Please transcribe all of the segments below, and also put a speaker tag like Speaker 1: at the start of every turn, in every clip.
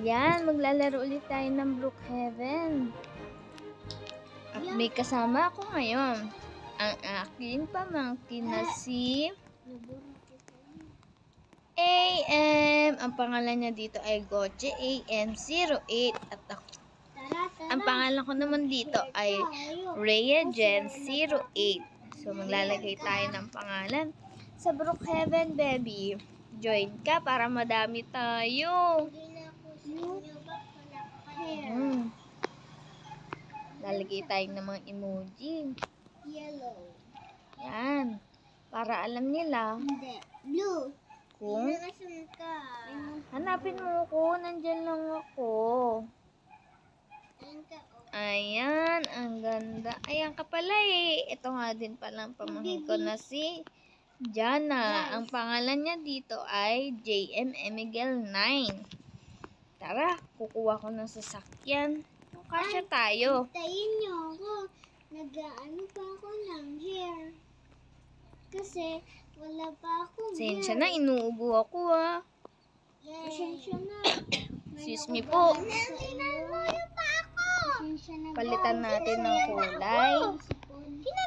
Speaker 1: Ayan, maglalaro ulit tayo ng Brookhaven. At may kasama ako ngayon. Ang aking pamangkin na si AM. Ang pangalan niya dito ay Goche AM08. At ako, ang pangalan ko naman dito ay Rhea Jen 08. So maglalagay tayo ng pangalan sa Brookhaven, baby. Join ka para madami tayo. Lalagay tayo ng mga emoji.
Speaker 2: Yellow.
Speaker 1: Yan. Para alam nila.
Speaker 2: Hindi. Blue.
Speaker 1: Kung
Speaker 2: Nasaan ka?
Speaker 1: hanapin mo ko, nandyan lang ako.
Speaker 2: Ayun ka.
Speaker 1: Ayan, ang ganda. Ayan ka pala eh. Ito nga din pala ang pamangkin ko na si Jana. Ang pangalan niya dito ay JM Emigel 9. Tara, kukuha ko ng sasakyan. Kasya tayo.
Speaker 2: Tayin niyo ako. Nag-ano pa ako ng hair. Kasi wala pa akong
Speaker 1: Sensya
Speaker 2: hair.
Speaker 1: na, inuubo ako ah.
Speaker 2: Pasensya na.
Speaker 1: Excuse me po.
Speaker 2: Nanginalmoyo pa ako. Pasensya na.
Speaker 1: Palitan natin ng kulay.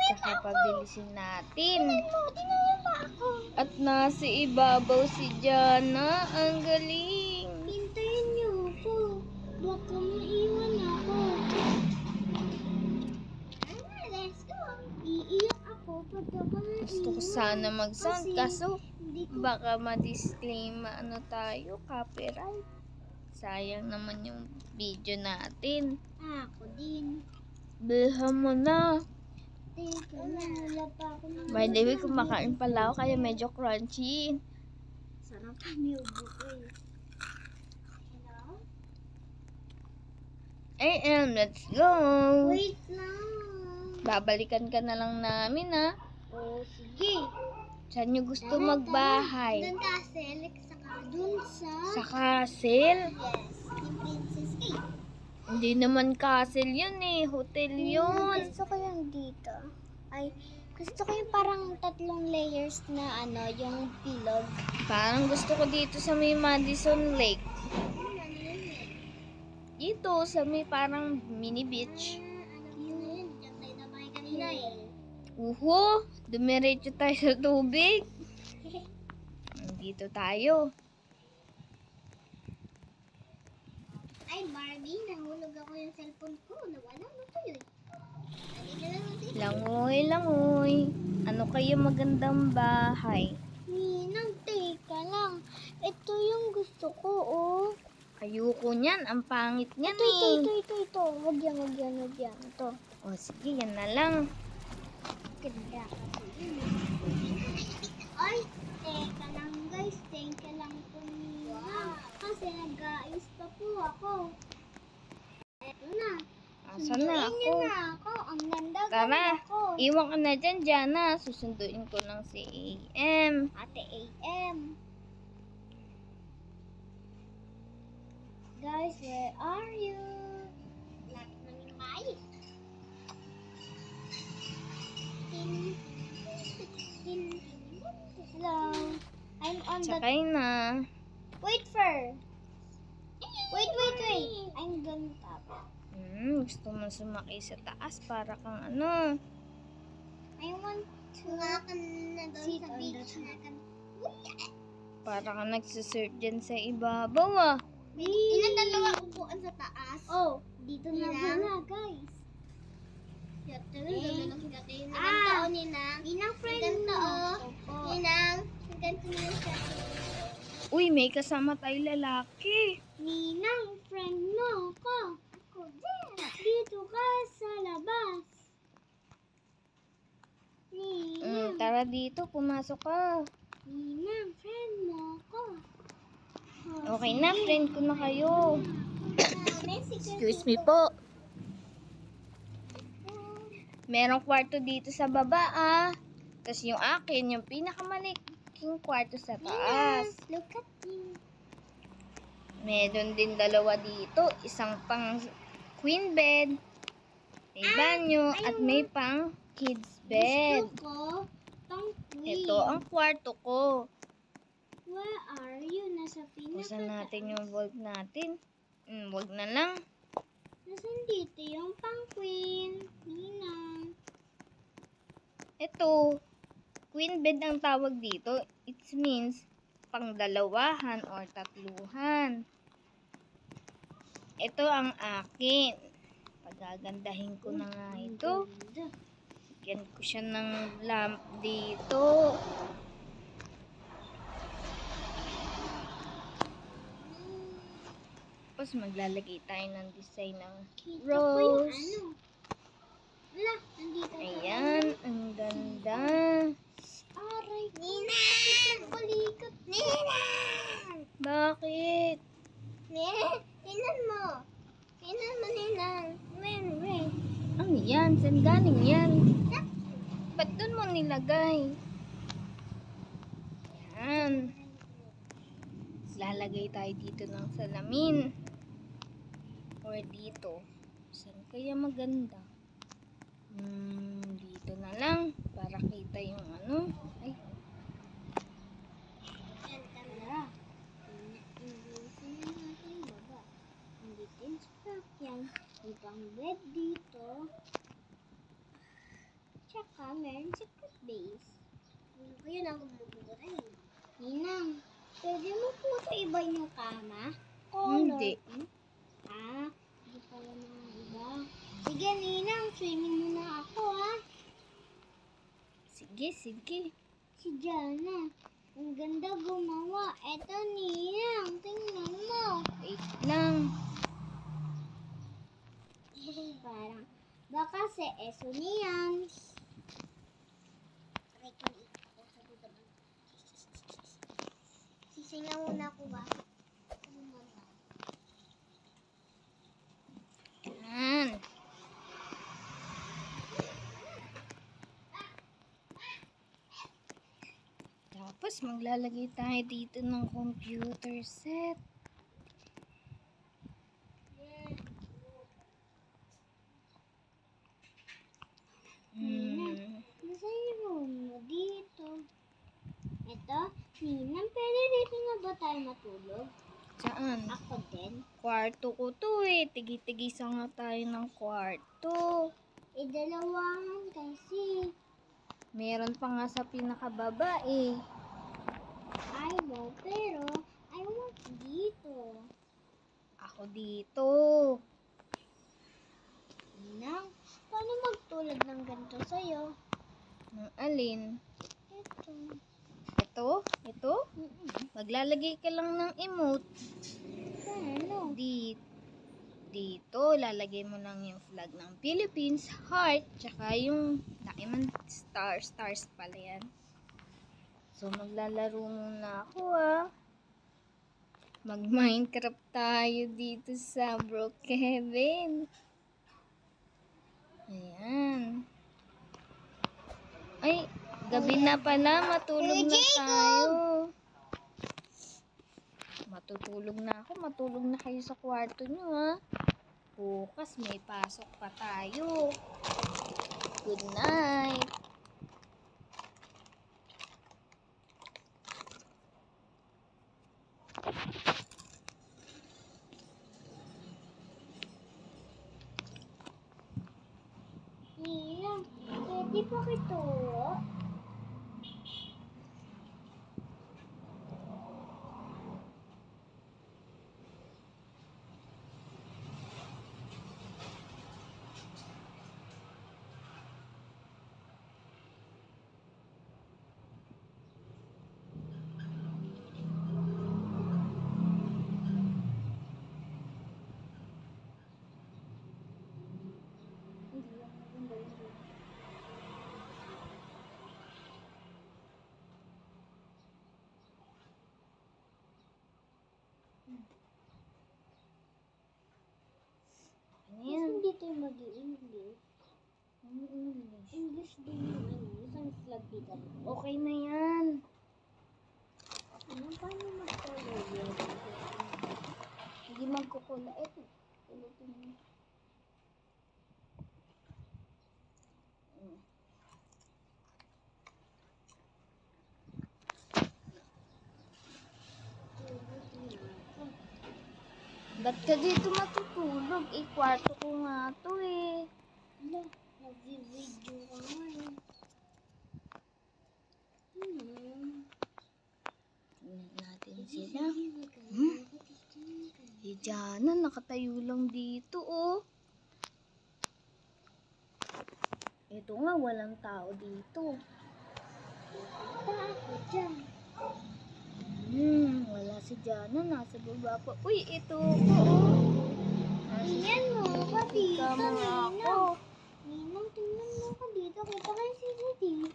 Speaker 1: Tsaka pabilisin natin.
Speaker 2: Tinanong pa ako.
Speaker 1: At nasa ibabaw si Jana. Ang galing.
Speaker 2: Hintayin niyo ako. Baka maiwan ako. Let's go. Iiyak ako pag ako naiwan.
Speaker 1: Gusto ko sana mag-sound kaso
Speaker 2: Hindi ko
Speaker 1: baka ma-disclaim ano tayo, copyright. Sayang naman yung video natin.
Speaker 2: ako din.
Speaker 1: Bilhan mo na.
Speaker 2: Teka na, wala pa ako ng
Speaker 1: By the way, kumakain pala ako kaya medyo crunchy.
Speaker 2: sarap ni ubo ko eh. Hello?
Speaker 1: Let's go.
Speaker 2: Wait lang.
Speaker 1: Babalikan ka na lang namin ha.
Speaker 2: Oh, sige.
Speaker 1: Saan nyo gusto magbahay?
Speaker 2: Doon castle, saka doon sa...
Speaker 1: Sa castle?
Speaker 2: Yes, yung Princess Cave.
Speaker 1: Hindi naman castle yun eh. Hotel yun.
Speaker 2: Gusto ko yung dito. Ay, gusto ko yung parang 3 layers na ano, yung pilog.
Speaker 1: Parang gusto ko dito sa may Madison Lake. Dito sa may parang mini beach.
Speaker 2: Yun, dyan tayo na bahay kanina eh.
Speaker 1: Uho, dumiretso tayo sa tubig. Dito tayo.
Speaker 2: Ay, Barbie, nahulog ako yung cellphone ko. Nawala na to yun. Halika na natin.
Speaker 1: Langoy, langoy. Ano kayo magandang bahay?
Speaker 2: Ninang, teka lang. Ito yung gusto ko, oh.
Speaker 1: Ayoko niyan. Ang pangit niyan
Speaker 2: Ito. Wag yan. Ito.
Speaker 1: O sige, yan na lang.
Speaker 2: Ganda kasi yun. Ay, teka lang guys. Thank you lang po niya. Kasi nag-aayos pa po ako. Eto na.
Speaker 1: Asan na
Speaker 2: Sunduin niyo
Speaker 1: ako?
Speaker 2: na ako. Ang ganda
Speaker 1: Tara,
Speaker 2: ako.
Speaker 1: iwan ka na dyan, Jana. Susunduin ko lang si AM.
Speaker 2: Ate AM. Guys, where are you? Lapit namin kayo. Hello. I'm on the...
Speaker 1: Sakay na.
Speaker 2: Wait for... Wait. I'm gonna tap.
Speaker 1: Gusto mo sumakay sa taas para kang ano.
Speaker 2: I want to sit on the top.
Speaker 1: Para kang nagsisearch dyan sa ibabaw ah.
Speaker 2: Ilan dalawa upuan sa taas? Oh, dito na pala, guys. Ninang friend mo. Ninang, ganito na siya.
Speaker 1: Uy, may kasama tayo lalaki.
Speaker 2: Ninang, friend mo ako. Ako din. Dito ka sa labas. Ninang,
Speaker 1: Tara dito, pumasok ka.
Speaker 2: Ninang, friend mo ako.
Speaker 1: Okay na, friend ko na kayo. Excuse me po. Merong kwarto dito sa baba ah. Tapos yung akin, yung pinakamaliking kwarto sa taas.
Speaker 2: Look at you.
Speaker 1: Meron din dalawa dito. Isang pang queen bed. May banyo. At may pang kids bed.
Speaker 2: Gusto ko, pang queen.
Speaker 1: Ito ang kwarto ko.
Speaker 2: Where are you? Nasa
Speaker 1: Buksan natin yung bulb natin. Wag na lang.
Speaker 2: Nasaan dito yung pang-queen? Ninang.
Speaker 1: Ito, queen bed ang tawag dito. It means pangdalawahan or tatluhan. Ito ang akin. Pagagandahin ko na nga ito.
Speaker 2: Ganda.
Speaker 1: Lagyan ko siya ng lamp dito. Tapos maglalagay tayo ng design ng
Speaker 2: Kita ko yung
Speaker 1: rose.
Speaker 2: ano. Wala, nandito.
Speaker 1: Ayan, ang ganda.
Speaker 2: Aray, Ninang! Balikat. Ninang!
Speaker 1: Bakit?
Speaker 2: Tinan mo. Tinan mo, Ninang. Wen.
Speaker 1: Ano yan? Saan galing yan? Ba't doon mo nilagay? Yan. Lalagay tayo dito ng salamin. Or dito. Saan kaya maganda? Dito na lang. Para kita yung ano. Ay,
Speaker 2: Tara. Indusin na natin yung baba. Nandito yung strap yan. May pang bed dito. Tsaka meron secret base. Yun ang bumuburay. Ninang, pwede mo po ito iba yung kama?
Speaker 1: hindi.
Speaker 2: Hindi pala mga iba. Sige, Ninang, swimming muna ako, ha?
Speaker 1: Sige, sige.
Speaker 2: Si Jana, ang ganda gumawa. Eto, Ninang, tingnan mo.
Speaker 1: Wait lang.
Speaker 2: Parang, baka si Eso niyan. Sisingaw muna ako ba?
Speaker 1: Yan. Tapos maglalagay tayo dito ng computer set.
Speaker 2: Nasaan yung room mo dito? Ito, Ninang, pwede dito na ba tayo matulog?
Speaker 1: Saan?
Speaker 2: Ako din.
Speaker 1: Kwarto ko to eh. Tigi-tigisa nga tayo ng kwarto.
Speaker 2: Dalawahan kasi.
Speaker 1: Meron pa nga sa pinakababa eh.
Speaker 2: I know, pero I want dito.
Speaker 1: Ako dito.
Speaker 2: Ninang, paano magtulad ng ganito sa'yo?
Speaker 1: Ng alin?
Speaker 2: Ito.
Speaker 1: Ito? Ito? Maglalagay ka lang ng emote.
Speaker 2: Paano?
Speaker 1: Dito, lalagay mo lang yung flag ng Philippines, heart, tsaka yung diamond stars pala yan. So, maglalaro muna ako Mag-Minecraft tayo dito sa Bro Kevin. Ayan. Ay, gabi na pala. Matulog na tayo. Matutulog na ako. Matulog na kayo sa kwarto nyo Bukas may pasok pa tayo. Good night.
Speaker 2: Ninang, pwede pa kituro?
Speaker 1: Ano yan?
Speaker 2: Hindi tayo mag-i-English.
Speaker 1: Ano English?
Speaker 2: English din yung isang flag dito.
Speaker 1: Okay na yan.
Speaker 2: Ano, paano mag-color yun?
Speaker 1: Hindi magkukula. Ito. Pulutin mo. Ba't ka dito matutulog? Kwarto ko nga to eh.
Speaker 2: Ano? Nag-video ka nga eh.
Speaker 1: Tingnan natin sila. Si Jana, nakatayo lang dito oh. Ito nga, walang tao dito.
Speaker 2: Ako dyan.
Speaker 1: Wala si Jana, nasa baba pa. Uy, ito ko oh.
Speaker 2: Tingnan mo ako dito,
Speaker 1: Kama nga ako.
Speaker 2: Ninang. Ninang, tingnan mo ako dito. Kita ko yung CCTV.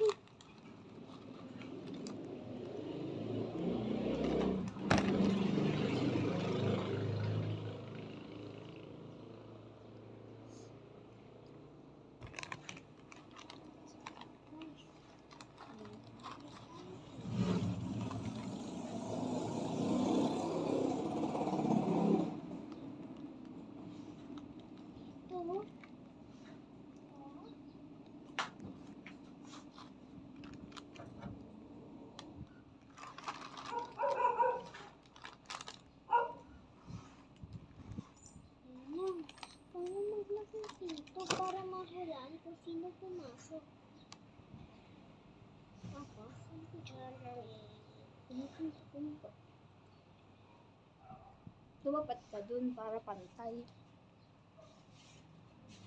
Speaker 2: Ito. Ninang, paano maglak ng pinto para mahulaan kung sino pumasok? Ako? Saan ko
Speaker 1: Tumapat ka dun para pantay.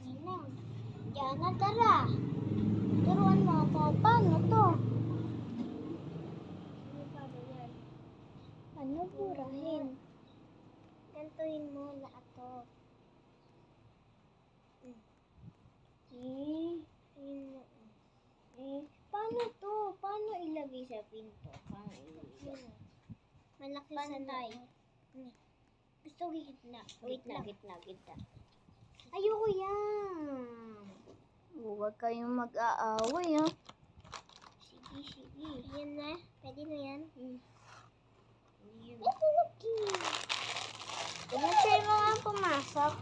Speaker 2: Ninang, Jana, tara. Turuan mo ako. Paano to? Ano pa ba yan? Ano burahin? Gantuhin mo lahat to. Paano to? Paano ilagay sa pinto? Paano ilagay? Malaki pantay. Gusto gitna. Gitna. Ayoko yan.
Speaker 1: Huwag kayong mag-aaway ha.
Speaker 2: Sige. Yan na. Pwede na yan. Ito lagi. Pinasay mo nga pumasok.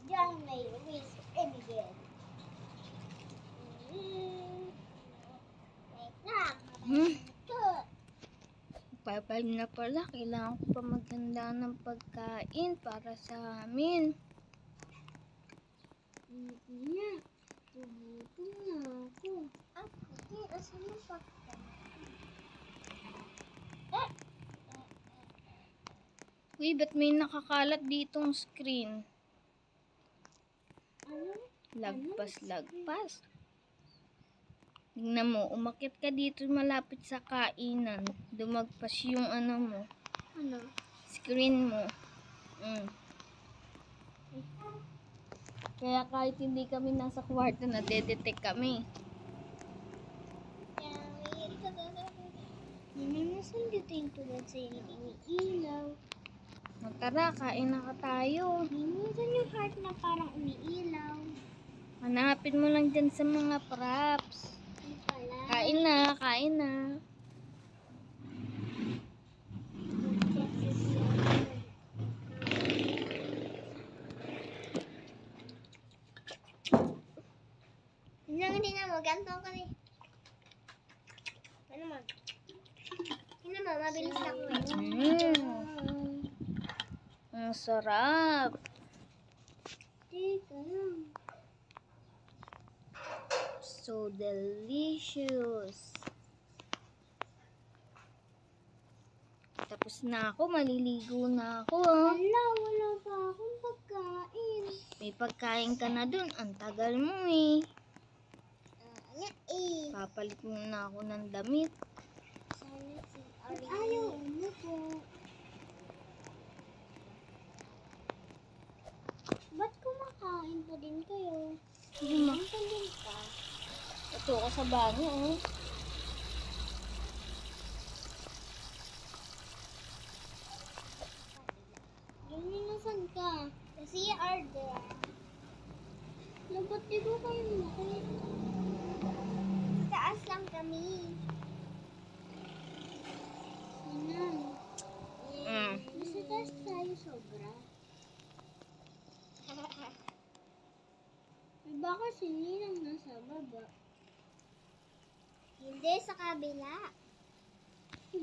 Speaker 2: Diyan may Luis Emigel. Wait na.
Speaker 1: Papayag na pala, kailangan ko pa maghanda ng pagkain para sa amin.
Speaker 2: Niya. Tumuto na ako. Ako, asan mo pa?
Speaker 1: Uy, ba't may nakakalat ditong screen?
Speaker 2: Ano?
Speaker 1: Lagpas. Tingnan mo, umakyat ka dito malapit sa kainan. Dumagpas yung ano mo,
Speaker 2: Ano?
Speaker 1: screen mo. Kaya kahit hindi kami nasa kwarto, nadedetect kami.
Speaker 2: Hindi nasan dito yung tulad sa iniilaw.
Speaker 1: Tara, kain na ka tayo.
Speaker 2: Minsan yung heart na parang umiilaw.
Speaker 1: Hanapin mo lang dyan sa mga props.
Speaker 2: Hindi pala.
Speaker 1: Kain na.
Speaker 2: Hindi na mo. Ganto ka rin. Ano mo? Hindi mo. Mabilis ako eh.
Speaker 1: Ang sarap.
Speaker 2: Teka lang.
Speaker 1: So delicious. Tapos na ako, maliligo na ako.
Speaker 2: Wala pa akong pagkain.
Speaker 1: May pagkain ka na dun. Ang tagal mo eh. Papalit muna ako ng damit.
Speaker 2: Ayaw, ano po? Ba't kumakain pa din kayo? Kumakain din ka?
Speaker 1: Ito ako sa banyo oh.
Speaker 2: Ganyan na saan ka? Kasi order. Labat di ko kayo makita. Taas lang kami. Ninang. Nasa taas tayo sobra. Baka si Ninang nasa baba. Hindi, sa kabila.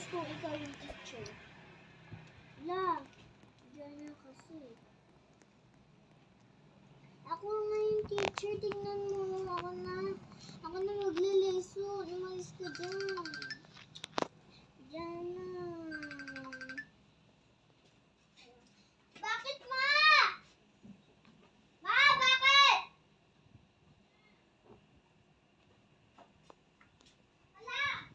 Speaker 2: Tapos kung ikaw yung teacher. La, diyan na kasi. Ako nga yung teacher, tingnan mo. Ako na magle-lesson. Umalis ka dyan. Diyan na. Bakit, Ma? Ma, bakit? Wala.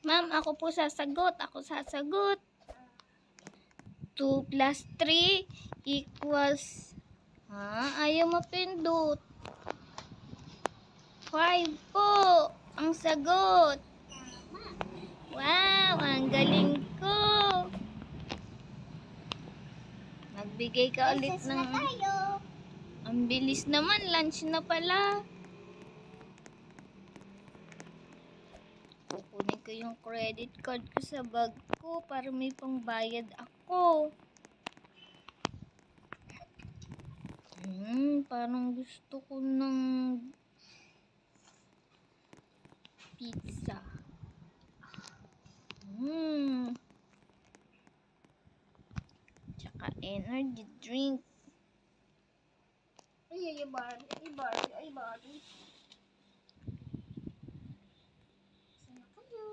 Speaker 1: Ma'am, ako po sasagot. 2 plus 3 equals... ayaw mapindot. 5 po ang sagot. Wow, ang galing ko. Nagbigay ka ulit
Speaker 2: Recess na
Speaker 1: ng...
Speaker 2: tayo.
Speaker 1: Ang bilis naman, lunch na pala. Kukunin ko yung credit card ko sa bag ko para may pangbayad ako. Parang gusto ko ng pizza. Tsaka energy drink.
Speaker 2: Ay, Barbie. Sana kayo.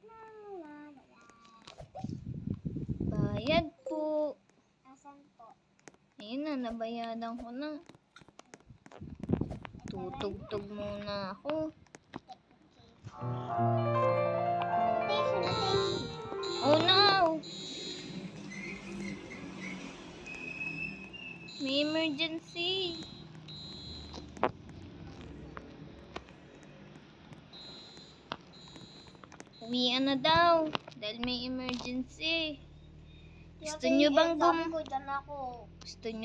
Speaker 2: La.
Speaker 1: Bayad po.
Speaker 2: Asan po?
Speaker 1: Ayun na, nabayadan ko na. Tutugtog muna ako. Oh no! May emergency. Uwian na daw dahil may emergency. Gusto nyo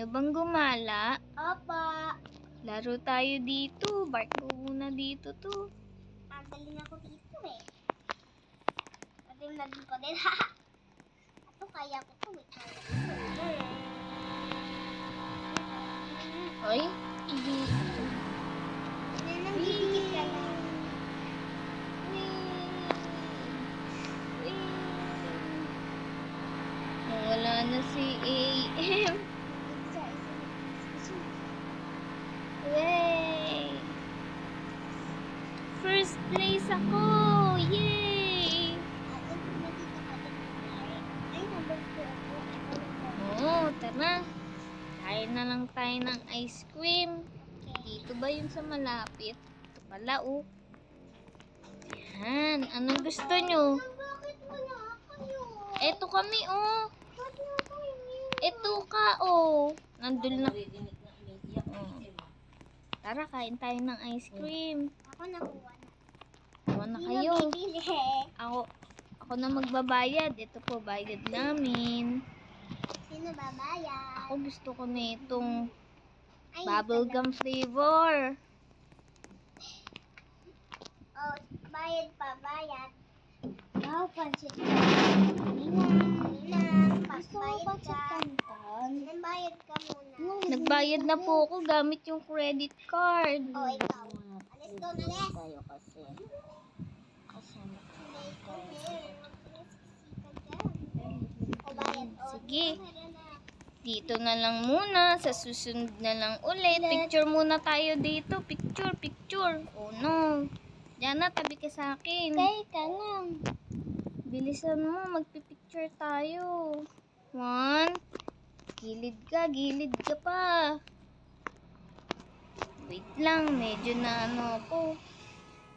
Speaker 1: bang gumala?
Speaker 2: Apa.
Speaker 1: Laro tayo dito. Barko muna dito to.
Speaker 2: Ang galing ako dito eh. Pati naging ko din. Ito kaya ko to.
Speaker 1: Ay, hindi.
Speaker 2: Nanggigigit ka lang.
Speaker 1: Wala na si AM. Yay! First place ako! Yay! Oo, tara. Kain na lang tayo ng ice cream. Dito ba yun sa malapit? Ito pala, oh. Yan. Anong gusto nyo?
Speaker 2: Bakit wala kayo?
Speaker 1: Eto kami, oh.
Speaker 2: Ba't nga kayo?
Speaker 1: Eto ka, oh. Nandun na. Oh. Tara, kain tayo ng ice cream.
Speaker 2: Ako nakuha na.
Speaker 1: Kuha na kayo.
Speaker 2: Bibili.
Speaker 1: Ako na magbabayad. Ito po, bayad namin.
Speaker 2: Sino babayad?
Speaker 1: Ako gusto ko na itong
Speaker 2: Ay,
Speaker 1: bubblegum flavor.
Speaker 2: Oh, bayad pa, bayad. Wow, pansit Ninang, bayad ka. Ninang, bayad ka muna.
Speaker 1: Nagbayad na po ako gamit yung credit card.
Speaker 2: Oh, ikaw. Alis doon, alis.
Speaker 3: Tayo kasi.
Speaker 2: O, bayad. O,
Speaker 1: Sige. Dito na lang muna. Sa susunod na lang ulit. Picture muna tayo dito. Picture. Oh no. Diana, tabi ka sa akin.
Speaker 2: Teka lang.
Speaker 1: Bilisan mo. Magpipicture tayo. 1. Gilid ka pa. Wait lang. Medyo na ano ako.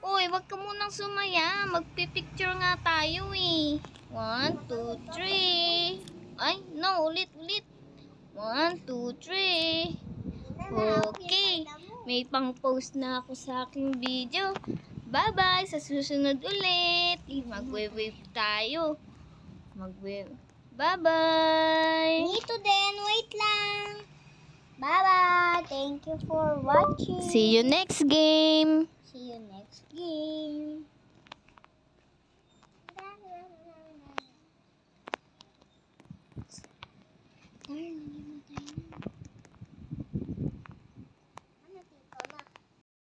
Speaker 1: Uy, wag ka munang sumaya. Magpipicture nga tayo eh. 1, 2, 3. Ay, no. Ulit. 1, 2, 3. Okay. May pang-post na ako sa aking video. Bye-bye. Sa susunod ulit. Mag-wave tayo. Mag-wave. Bye-bye.
Speaker 2: Dito din, wait lang. Bye-bye. Thank you for watching.
Speaker 1: See you next game.
Speaker 2: See you next game. Tayo.